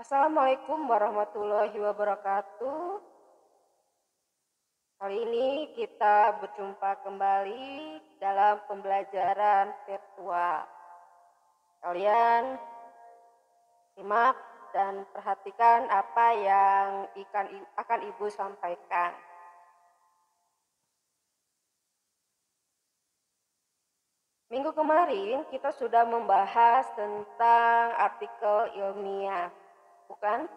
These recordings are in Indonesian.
Assalamualaikum warahmatullahi wabarakatuh. Kali ini kita berjumpa kembali dalam pembelajaran virtual. Kalian simak dan perhatikan apa yang akan Ibu sampaikan. Minggu kemarin kita sudah membahas tentang artikel ilmiah, bukan?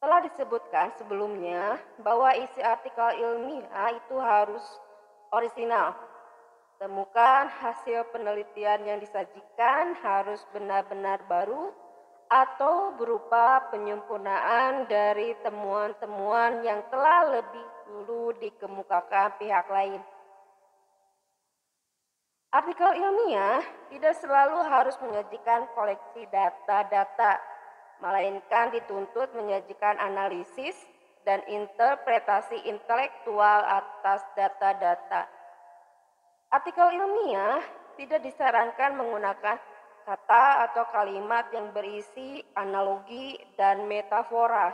Telah disebutkan sebelumnya bahwa isi artikel ilmiah itu harus orisinal. Temukan hasil penelitian yang disajikan harus benar-benar baru atau berupa penyempurnaan dari temuan-temuan yang telah lebih dulu dikemukakan pihak lain. Artikel ilmiah tidak selalu harus menyajikan koleksi data-data, melainkan dituntut menyajikan analisis dan interpretasi intelektual atas data-data. Artikel ilmiah tidak disarankan menggunakan kata atau kalimat yang berisi analogi dan metafora.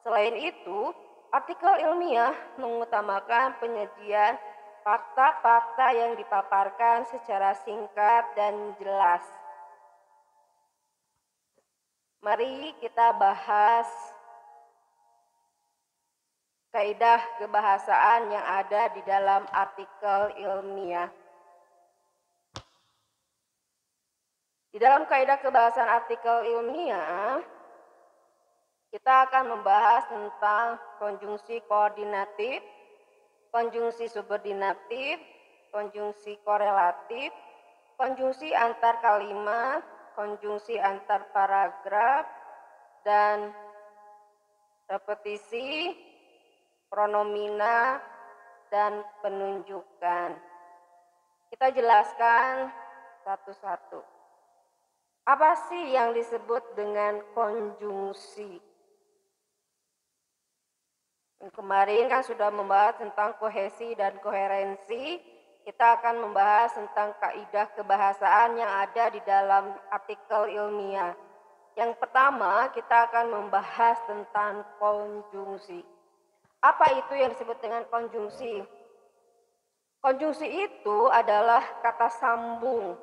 Selain itu, artikel ilmiah mengutamakan penyajian fakta-fakta yang dipaparkan secara singkat dan jelas. Mari kita bahas kaidah kebahasaan yang ada di dalam artikel ilmiah. Di dalam kaidah kebahasaan artikel ilmiah, kita akan membahas tentang konjungsi koordinatif, konjungsi subordinatif, konjungsi korelatif, konjungsi antar kalimat, konjungsi antar paragraf, dan repetisi, pronomina, dan penunjukan. Kita jelaskan satu-satu. Apa sih yang disebut dengan konjungsi? Kemarin kan sudah membahas tentang kohesi dan koherensi. Kita akan membahas tentang kaidah kebahasaan yang ada di dalam artikel ilmiah. Yang pertama, kita akan membahas tentang konjungsi. Apa itu yang disebut dengan konjungsi? Konjungsi itu adalah kata sambung,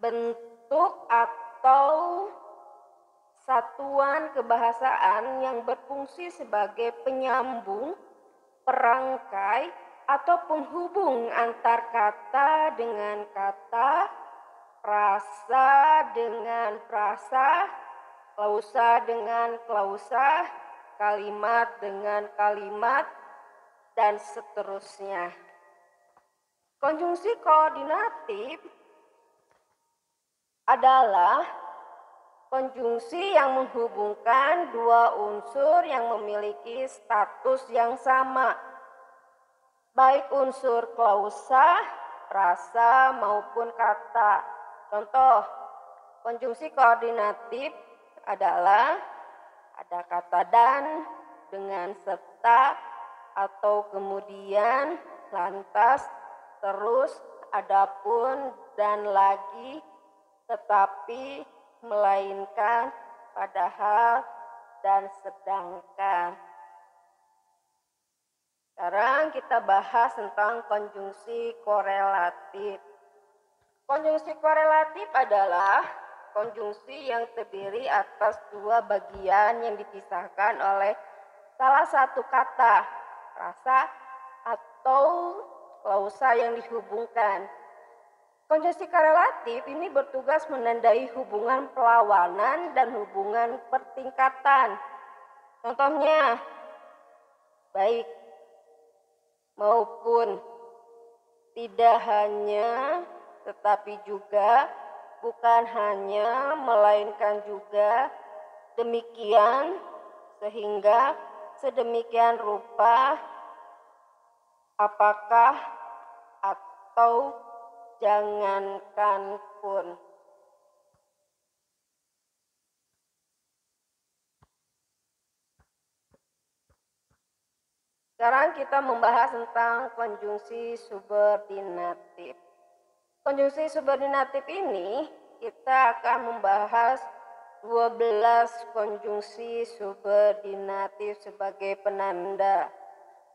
bentuk atau satuan kebahasaan yang berfungsi sebagai penyambung, perangkai, atau penghubung antar kata dengan kata, frasa dengan frasa, klausa dengan klausa, kalimat dengan kalimat, dan seterusnya. Konjungsi koordinatif adalah konjungsi yang menghubungkan dua unsur yang memiliki status yang sama, baik unsur klausa, frasa maupun kata. Contoh, konjungsi koordinatif adalah ada kata dan dengan serta atau kemudian, lantas, terus, adapun, dan lagi, tetapi, melainkan, padahal, dan sedangkan. Sekarang kita bahas tentang konjungsi korelatif. Konjungsi korelatif adalah konjungsi yang terdiri atas dua bagian yang dipisahkan oleh salah satu kata, frasa, atau klausa yang dihubungkan. Konjungsi korelatif ini bertugas menandai hubungan perlawanan dan hubungan pertingkatan. Contohnya, baik maupun, tidak hanya, tetapi juga, bukan hanya, melainkan juga, demikian, sehingga, sedemikian rupa, apakah, atau jangankan pun. Sekarang kita membahas tentang konjungsi subordinatif. Konjungsi subordinatif ini kita akan membahas 12 konjungsi subordinatif sebagai penanda.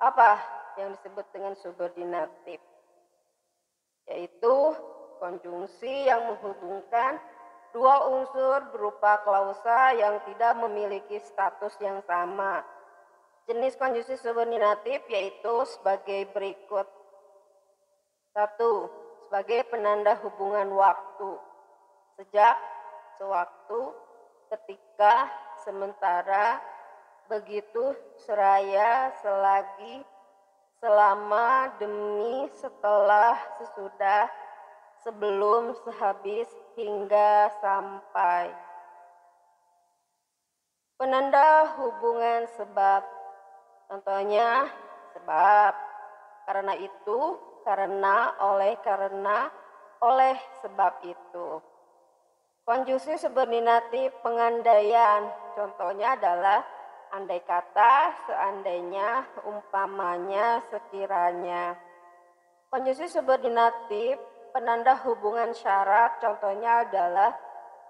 Apa yang disebut dengan subordinatif? Yaitu konjungsi yang menghubungkan dua unsur berupa klausa yang tidak memiliki status yang sama. Jenis konjungsi subordinatif yaitu sebagai berikut. 1. Sebagai penanda hubungan waktu. Sejak, sewaktu, ketika, sementara, begitu, seraya, selagi, selama, demi, setelah, sesudah, sebelum, sehabis, hingga, sampai. Penanda hubungan sebab. Contohnya, sebab, karena itu, karena, oleh sebab itu. Konjungsi subordinatif pengandaian, contohnya adalah andai kata, seandainya, umpamanya, sekiranya. Konjungsi subordinatif penanda hubungan syarat, contohnya adalah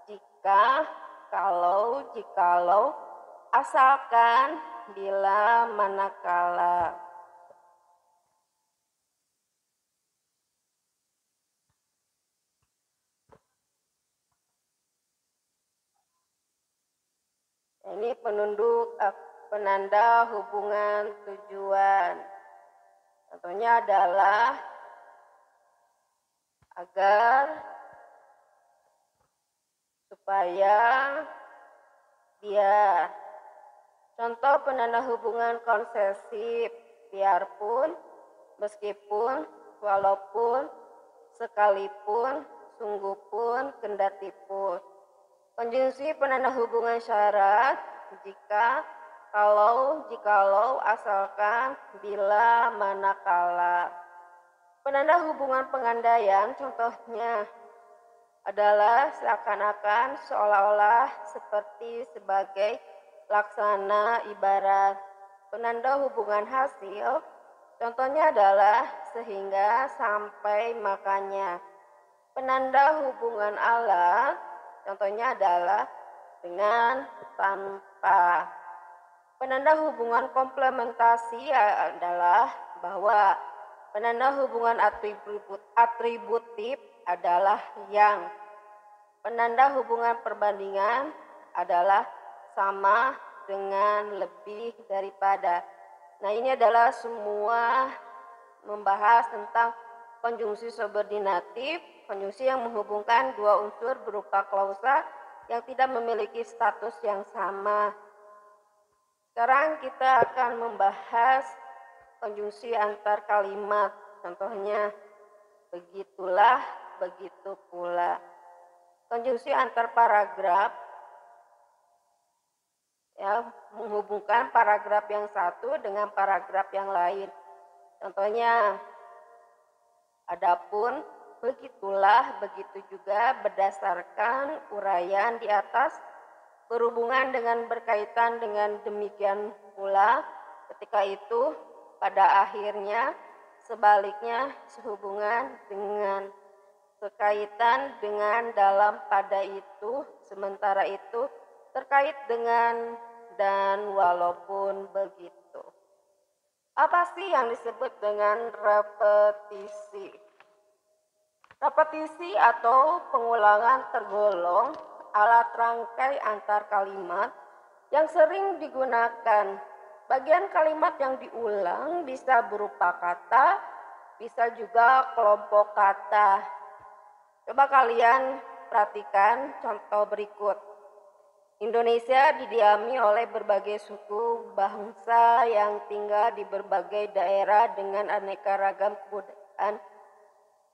jika, kalau, jikalau, asalkan, bila, manakala. Ini penanda hubungan tujuan. Contohnya adalah agar, supaya, biar. Contoh penanda hubungan konsesif, biarpun, meskipun, walaupun, sekalipun, sungguhpun, kendatipun. Konjungsi penanda hubungan syarat, jika, kalau, jikalau, asalkan, bila, manakala. Penanda hubungan pengandaian, contohnya adalah seakan-akan, seolah-olah, seperti, sebagai, laksana, ibarat. Penanda hubungan hasil, contohnya adalah sehingga, sampai, makanya. Penanda hubungan alat, contohnya adalah dengan, tanpa. Penanda hubungan komplementasi adalah bahwa penanda hubungan atributif adalah yang. Penanda hubungan perbandingan adalah sama, dengan, lebih, daripada. Nah, ini adalah semua membahas tentang konjungsi subordinatif, konjungsi yang menghubungkan dua unsur berupa klausa yang tidak memiliki status yang sama. Sekarang kita akan membahas konjungsi antar kalimat. Contohnya, begitulah, begitu pula. Konjungsi antar paragraf, ya, menghubungkan paragraf yang satu dengan paragraf yang lain. Contohnya, adapun, begitulah, begitu juga, berdasarkan uraian di atas, berhubungan dengan, berkaitan dengan, demikian pula, ketika itu, pada akhirnya, sebaliknya, sehubungan dengan, sekaitan dengan, dalam, pada itu, sementara itu, terkait dengan, dan walaupun begitu. Apa sih yang disebut dengan repetisi? Repetisi atau pengulangan tergolong alat rangkai antar kalimat yang sering digunakan. Bagian kalimat yang diulang bisa berupa kata, bisa juga kelompok kata. Coba kalian perhatikan contoh berikut. Indonesia didiami oleh berbagai suku bangsa yang tinggal di berbagai daerah dengan aneka ragam kebudayaan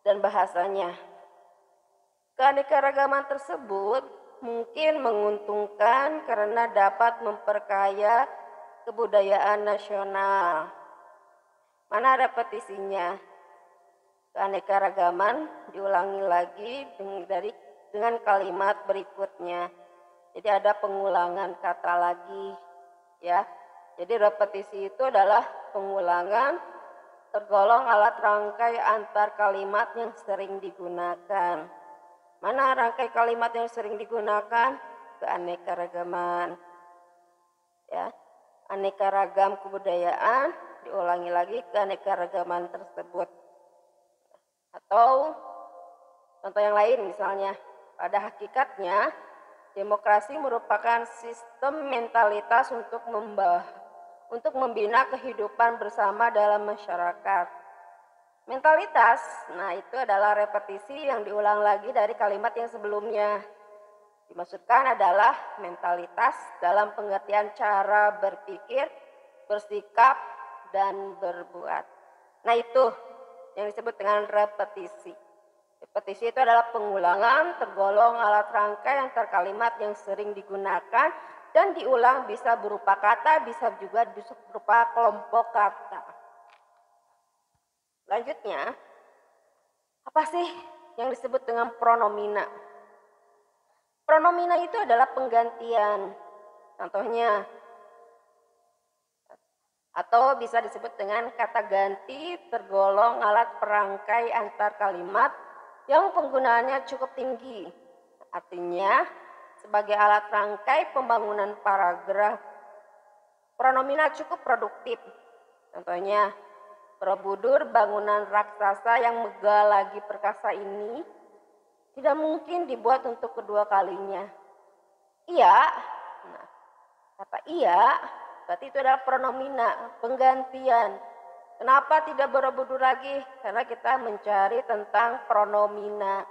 dan bahasanya. Keanekaragaman tersebut mungkin menguntungkan karena dapat memperkaya kebudayaan nasional. Mana repetisinya? Keanekaragaman diulangi lagi dengan kalimat berikutnya. Jadi ada pengulangan kata lagi, ya. Jadi repetisi itu adalah pengulangan tergolong alat rangkai antar kalimat yang sering digunakan. Mana rangkai kalimat yang sering digunakan? keanekaragaman. Ya, aneka ragam kebudayaan diulangi lagi keanekaragaman tersebut. Atau contoh yang lain misalnya, pada hakikatnya demokrasi merupakan sistem mentalitas untuk membina kehidupan bersama dalam masyarakat. Mentalitas, nah itu adalah repetisi yang diulang lagi dari kalimat yang sebelumnya. Dimaksudkan adalah mentalitas dalam pengertian cara berpikir, bersikap, dan berbuat. Nah itu yang disebut dengan repetisi. Repetisi itu adalah pengulangan tergolong alat rangkai antar kalimat yang sering digunakan dan diulang, bisa berupa kata, bisa juga berupa kelompok kata. Selanjutnya, apa sih yang disebut dengan pronomina? Pronomina itu adalah penggantian. Contohnya, atau bisa disebut dengan kata ganti tergolong alat perangkai antar kalimat yang penggunaannya cukup tinggi. Artinya, sebagai alat rangkai pembangunan paragraf, pronomina cukup produktif. Contohnya, Borobudur, bangunan raksasa yang megah lagi perkasa ini tidak mungkin dibuat untuk kedua kalinya. Iya, nah, kata iya berarti itu adalah pronomina, penggantian. Kenapa tidak Borobudur lagi? Karena kita mencari tentang pronomina.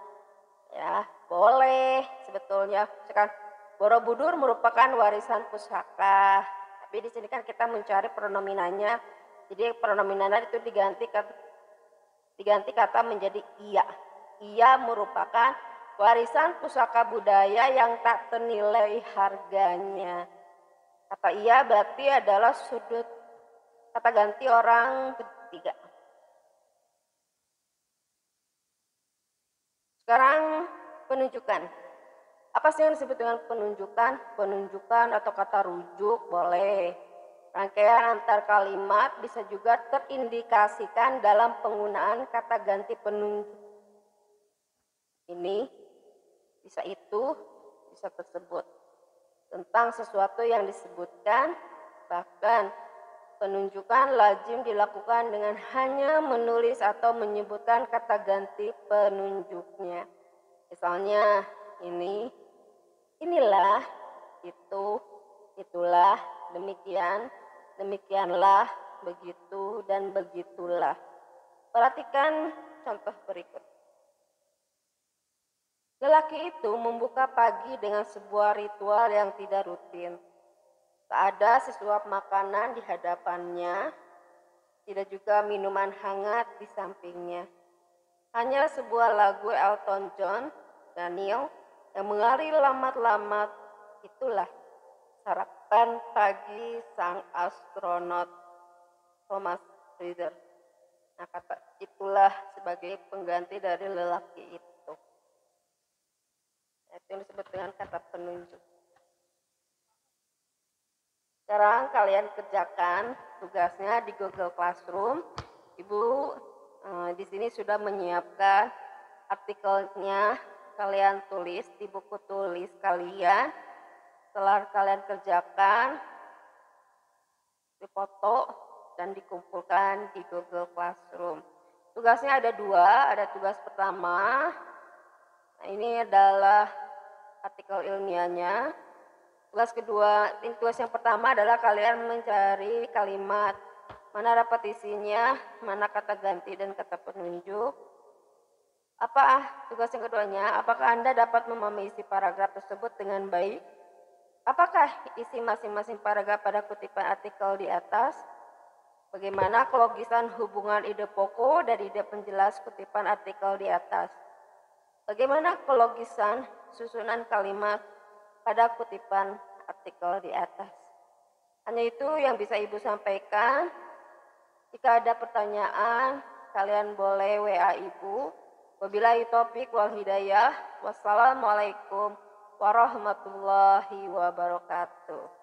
Ya, boleh sebetulnya. Sekarang Borobudur merupakan warisan pusaka. Tapi di sini kan kita mencari pronominanya. Jadi pronominanya itu diganti kata menjadi iya. Ia merupakan warisan pusaka budaya yang tak ternilai harganya. Kata iya berarti adalah sudut kata ganti orang ketiga. Sekarang penunjukan. Apa sih yang disebut dengan penunjukan? Penunjukan atau kata rujuk boleh. Rangkaian antar kalimat bisa juga terindikasikan dalam penggunaan kata ganti penunjuk. Ini, bisa itu, bisa tersebut. Tentang sesuatu yang disebutkan, bahkan penunjukan lazim dilakukan dengan hanya menulis atau menyebutkan kata ganti penunjuknya. Misalnya ini, inilah, itu, itulah, demikian, demikianlah, begitu, dan begitulah. Perhatikan contoh berikut. Lelaki itu membuka pagi dengan sebuah ritual yang tidak rutin. Tak ada sesuap makanan di hadapannya, tidak juga minuman hangat di sampingnya. Hanya sebuah lagu Elton John, Daniel, yang mengalir lamat-lamat. Itulah sarapan pagi sang astronot Thomas Reader. Nah, kata itulah sebagai pengganti dari lelaki itu. Itu yang disebut dengan kata penunjuk. Sekarang kalian kerjakan tugasnya di Google Classroom. Ibu di sini sudah menyiapkan artikelnya. Kalian tulis di buku tulis kalian. Setelah kalian kerjakan, dipoto dan dikumpulkan di Google Classroom. Tugasnya ada dua. Ada tugas pertama. Nah, ini adalah artikel ilmiahnya. Tugas yang pertama adalah kalian mencari kalimat mana repetisinya, mana kata ganti dan kata penunjuk. Tugas yang keduanya, apakah Anda dapat memahami isi paragraf tersebut dengan baik? Apakah isi masing-masing paragraf pada kutipan artikel di atas? Bagaimana kelogisan hubungan ide pokok dari ide penjelas kutipan artikel di atas? Bagaimana kelogisan susunan kalimat pada kutipan artikel di atas? Hanya itu yang bisa Ibu sampaikan. Jika ada pertanyaan, kalian boleh WA Ibu. Wabillahi taufiq wal hidayah. Wassalamualaikum warahmatullahi wabarakatuh.